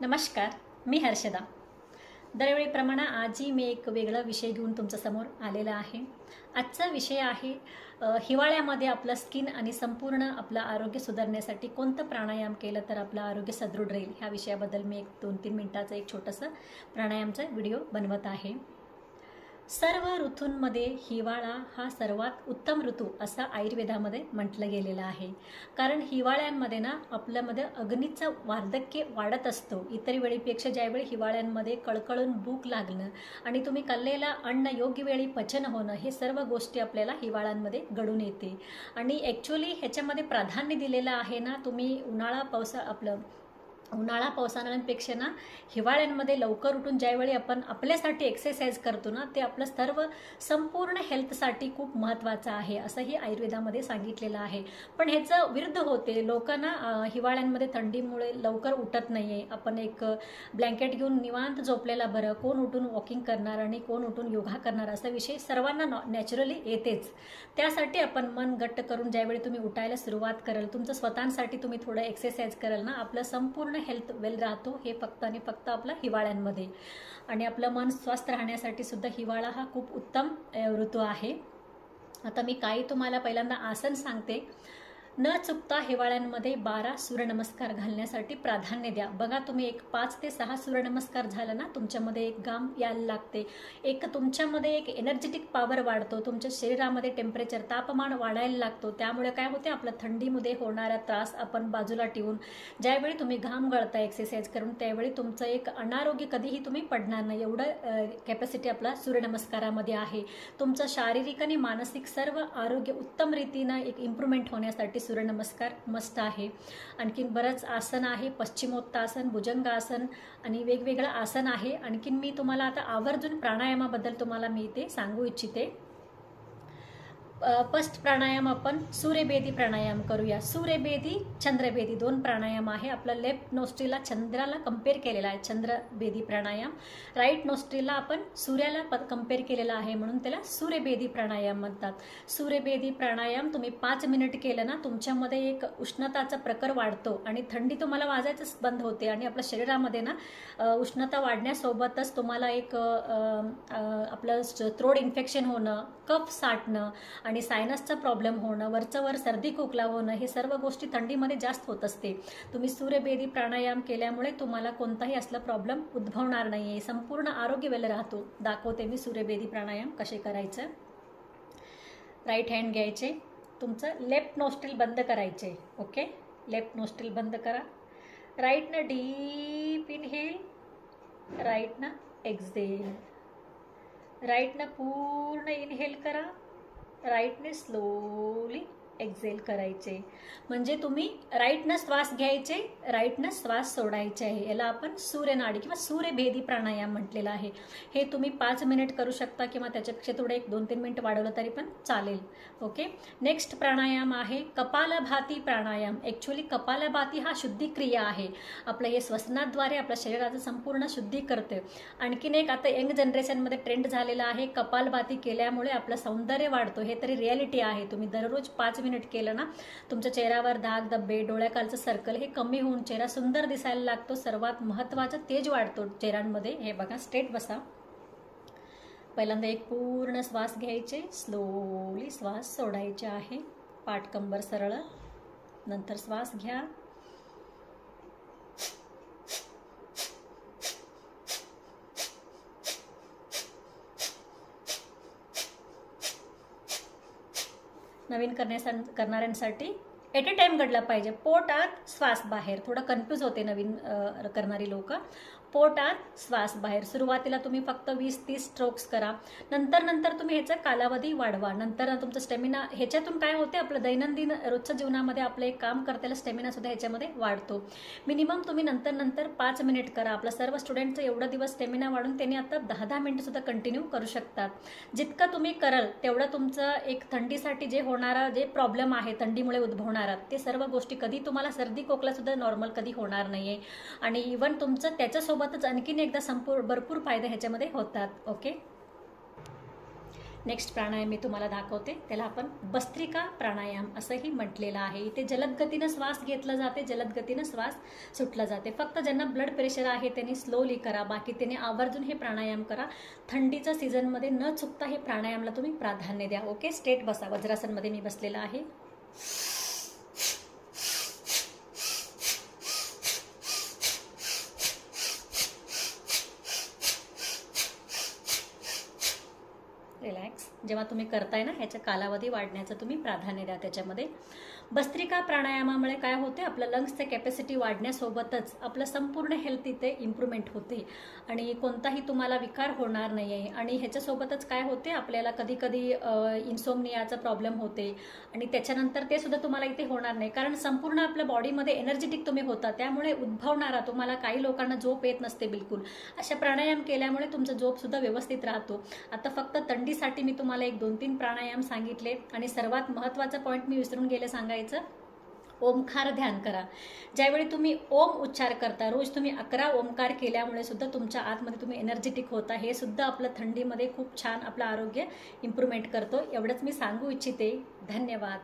नमस्कार, मी हर्षदा. दरवेळीप्रमाणे आजही मी एक वेगळा विषय घेऊन तुमच्यासमोर आलेला आहे. आजचा विषय आहे हिवाळ्यामध्ये आपलं स्किन आणि संपूर्ण आपलं आरोग्य सुधारण्यासाठी कोणतं प्राणायाम केलं तर आपलं आरोग्य सदृढ राहील. ह्या विषयाबद्दल मी 2-3 मिनिटाचं एक छोटंसं प्राणायामचा व्हिडिओ बनवत आहे. सर्व ऋतूंमध्ये हिवाळा हा सर्वात उत्तम ऋतू असा आयुर्वेदामध्ये म्हटलं गेलेलं आहे. कारण हिवाळ्यांमध्ये ना आपल्यामध्ये अग्नीचं वार्धक्य वाढत असतो. इतर वेळीपेक्षा ज्यावेळी हिवाळ्यांमध्ये कळकळून भूक लागणं आणि तुम्ही खाल्लेलं अन्न योग्य वेळी पचन होणं हे सर्व गोष्टी आपल्याला हिवाळ्यांमध्ये घडून येते. आणि ॲक्च्युली ह्याच्यामध्ये प्राधान्य दिलेलं आहे ना, तुम्ही उन्हाळा पावसाळ्यांपेक्षा ना हिवाळ्यांमध्ये लवकर उठून ज्यावेळी आपण आपल्यासाठी एक्सरसाइज करतो ना, ते आपलं सर्व संपूर्ण हेल्थसाठी खूप महत्त्वाचं आहे असंही आयुर्वेदामध्ये सांगितलेलं आहे. पण ह्याचं विरुद्ध होते. लोकांना हिवाळ्यांमध्ये थंडीमुळे लवकर उठत नाही आहे. आपण एक ब्लँकेट घेऊन निवांत झोपलेला बरं, कोण उठून वॉकिंग करणार आणि कोण उठून योगा करणार असा विषय सर्वांना नॅचरली येतेच. त्यासाठी आपण मन घट्ट करून ज्यावेळी तुम्ही उठायला सुरुवात कराल, तुमचं स्वतःसाठी तुम्ही थोडं एक्सरसाइज कराल ना, आपलं संपूर्ण हेल्थ वेल राहतो. हे फक्त आणि फक्त आपलं हिवाळ्यांमध्ये. आणि आपलं मन स्वस्थ राहण्यासाठी सुद्धा हिवाळा हा खूप उत्तम ऋतू आहे. आता मी काही तुम्हाला पहिल्यांदा आसन सांगते. न चुकता हिवाळ्यांमध्ये 12 सूर्यनमस्कार घालण्यासाठी प्राधान्य द्या. बघा, तुम्ही एक 5 ते 6 सूर्यनमस्कार झालं ना, तुमच्यामध्ये एक घाम यायला लागते, एक तुमच्यामध्ये एक एनर्जेटिक पॉवर वाढतो, तुमच्या शरीरामध्ये टेम्परेचर तापमान वाढायला लागतो. त्यामुळे काय होते, आपला थंडीमध्ये होणारा त्रास आपण बाजूला ठेवून ज्यावेळी तुम्ही घाम गळता एक्सरसाइज करून त्यावेळी तुमचं एक अनारोग्य कधीही तुम्ही पडणार नाही. एवढं कॅपॅसिटी आपला सूर्यनमस्कारामध्ये आहे. तुमचं शारीरिक आणि मानसिक सर्व आरोग्य उत्तम रीतीनं एक इम्प्रूव्हमेंट होण्यासाठी सूर्यनमस्कार मस्त आहे. आणखीन बरंच आसन आहे. पश्चिमोत्तासन, भुजंगासन आणि वेगवेगळं आसन आहे. आणखीन मी तुम्हाला आता आवर्जून प्राणायामाबद्दल तुम्हाला मी ते सांगू इच्छिते. फर्स्ट प्राणायाम आपण सूर्यभेदी प्राणायाम करूया. सूर्यभेदी, चंद्रभेदी 2 प्राणायाम आहे. आपला लेफ्ट नोस्ट्रीला चंद्राला कंपेअर केलेला आहे, चंद्रभेदी प्राणायाम. राईट नोस्ट्रीला आपण सूर्याला कंपेअर केलेला आहे, म्हणून त्याला सूर्यभेदी प्राणायाम म्हणतात. सूर्यभेदी प्राणायाम तुम्ही 5 मिनिट केलं ना, तुमच्यामध्ये एक उष्णताचा प्रकार वाढतो आणि थंडी तुम्हाला वाजायचंच बंद होते. आणि आपल्या शरीरामध्ये ना उष्णता वाढण्यासोबतच तुम्हाला एक आपलं थ्रोट इन्फेक्शन होणं, कफ साठणं आणि सायनसचा प्रॉब्लेम होणं, वरचंवर सर्दी खोकला होणं, हे सर्व गोष्टी थंडीमध्ये जास्त होत असते. तुम्ही सूर्यभेदी प्राणायाम केल्यामुळे तुम्हाला कोणताही असला प्रॉब्लेम उद्भवणार नाही आहे. संपूर्ण आरोग्य वेल राहतो. दाखवते मी सूर्यभेदी प्राणायाम कसे करायचं. राईट हँड घ्यायचे, तुमचं लेफ्ट नोस्ट्रिल बंद करायचे. ओके, लेफ्ट नोस्ट्रिल बंद करा. राईटनं डीप इनहेल, राईटनं एक्झेल. राईटनं पूर्ण इनहेल करा, राईटने स्लोली एक्झेल करायचे. म्हणजे तुम्ही राईटनं श्वास घ्यायचे, राईटनं श्वास सोडायचे आहे. याला आपण सूर्यनाडी किंवा सूर्यभेदी प्राणायाम म्हटलेला आहे. हे तुम्ही 5 मिनिट करू शकता किंवा त्याच्यापेक्षा थोडं 1-2-3 मिनिट वाढवलं तरी पण चालेल. ओके, नेक्स्ट प्राणायाम आहे कपालभाती प्राणायाम. ॲक्च्युली कपालभाती हा शुद्धिक्रिया आहे. आपलं हे श्वसनाद्वारे आपल्या शरीराचं संपूर्ण शुद्धी करते. आणखीन एक आता यंग जनरेशनमध्ये ट्रेंड झालेला आहे, कपालभाती केल्यामुळे आपलं सौंदर्य वाढतो. हे तरी रियालिटी आहे. तुम्ही दररोज 5 मिनिट केलं ना, तुमच्या चेहऱ्यावर दाग धब्बे, डोळ्याखालचं सर्कल हे कमी होऊन चेहरा सुंदर दिसायला लागतो. सर्वात महत्त्वाचं तेज वाढतो चेहऱ्यांमध्ये. हे बघा, स्ट्रेट बसा. पहिल्यांदा एक पूर्ण श्वास घ्यायचे, स्लोली श्वास सोडायचे आहे. पाठ कंबर सरळ. नंतर श्वास घ्या, नवीन करणाऱ्यांसाठी एट अ टाइम घडला पाहिजे. पोट आत, श्वास बाहेर. थोडं कन्फ्यूज होते नवीन करणारी लोक. पोट आत, श्वास बाहेर. सुरुवातीला तुम्ही फक्त 20-30 स्ट्रोक्स करा. नंतर तुम्ही ह्याचा कालावधी वाढवा. नंतर तुमचं स्टॅमिना, ह्याच्यातून काय होते, आपलं दैनंदिन रोजच्या जीवनामध्ये आपलं एक काम करताना स्टॅमिना सुद्धा ह्याच्यामध्ये वाढतो. मिनिमम तुम्ही नंतर 5 मिनिट करा. आपलं सर्व स्टुडंटचं एवढा दिवस स्टॅमिना वाढून त्यांनी आता 10-10 मिनिट सुद्धा कंटिन्यू करू शकतात. जितकं तुम्ही कराल तेवढं तुमचं एक थंडीसाठी जे होणारा जे प्रॉब्लेम आहे थंडीमुळे उद्भवणारा, ते सर्व गोष्टी कधी तुम्हाला सर्दी खोकला सुद्धा नॉर्मल कधी होणार नाहीये. आणि इव्हन तुमचं त्याच्यासोबतच आणखीन एकदा भरपूर फायदे ह्याच्यामध्ये होतात. ओके, नेक्स्ट प्राणायाम मी तुम्हाला दाखवते, त्याला आपण भस्त्रिका प्राणायाम असंही म्हटलेलं आहे. इथे जलद गतीनं श्वास घेतला जाते, जलद गतीनं श्वास सुटला जाते. फक्त ज्यांना ब्लड प्रेशर आहे त्यांनी स्लोली करा, बाकी त्यांनी आवर्जून हे प्राणायाम करा. थंडीच्या सीझनमध्ये न चुकता हे प्राणायामला तुम्ही प्राधान्य द्या. ओके, स्ट्रेट बसा. वज्रासनमध्ये मी बसलेला आहे. रिलॅक्स. जेव्हा तुम्ही करताय ना, ह्याचा कालावधी वाढण्याचं तुम्ही प्राधान्य द्या त्याच्यामध्ये. भस्त्रिका प्राणायामामुळे काय होते, आपलं लंग्सचं कॅपॅसिटी वाढण्यासोबतच आपलं संपूर्ण हेल्थ इथे इम्प्रूव्हमेंट होते आणि कोणताही तुम्हाला विकार होणार नाही आहे. आणि ह्याच्यासोबतच काय होते, आपल्याला कधी कधी इन्सोमनियाचा प्रॉब्लेम होते आणि त्याच्यानंतर ते सुद्धा तुम्हाला इथे होणार नाही, कारण संपूर्ण आपल्या बॉडीमध्ये एनर्जेटिक तुम्ही होता. त्यामुळे उद्भवणारा तुम्हाला, काही लोकांना झोप येत नसते बिलकुल, अशा प्राणायाम केल्यामुळे तुमचा झोपसुद्धा व्यवस्थित राहतो. आता फक्त थंडीसाठी मी तुम्हाला 1-2-3 प्राणायाम सांगितले आणि सर्वात महत्त्वाचा पॉईंट मी विसरून गेले सांगायचं, ओमकार ध्यान करा. ज्यावेळी तुम्ही ओम उच्चार करता, रोज तुम्ही 11 ओमकार केल्यामुळे सुद्धा तुमच्या आतमध्ये तुम्ही एनर्जेटिक होता. हे सुद्धा आपलं थंडीमध्ये खूप छान आपलं आरोग्य इम्प्रूव्हमेंट करतो. एवढंच मी सांगू इच्छिते. धन्यवाद.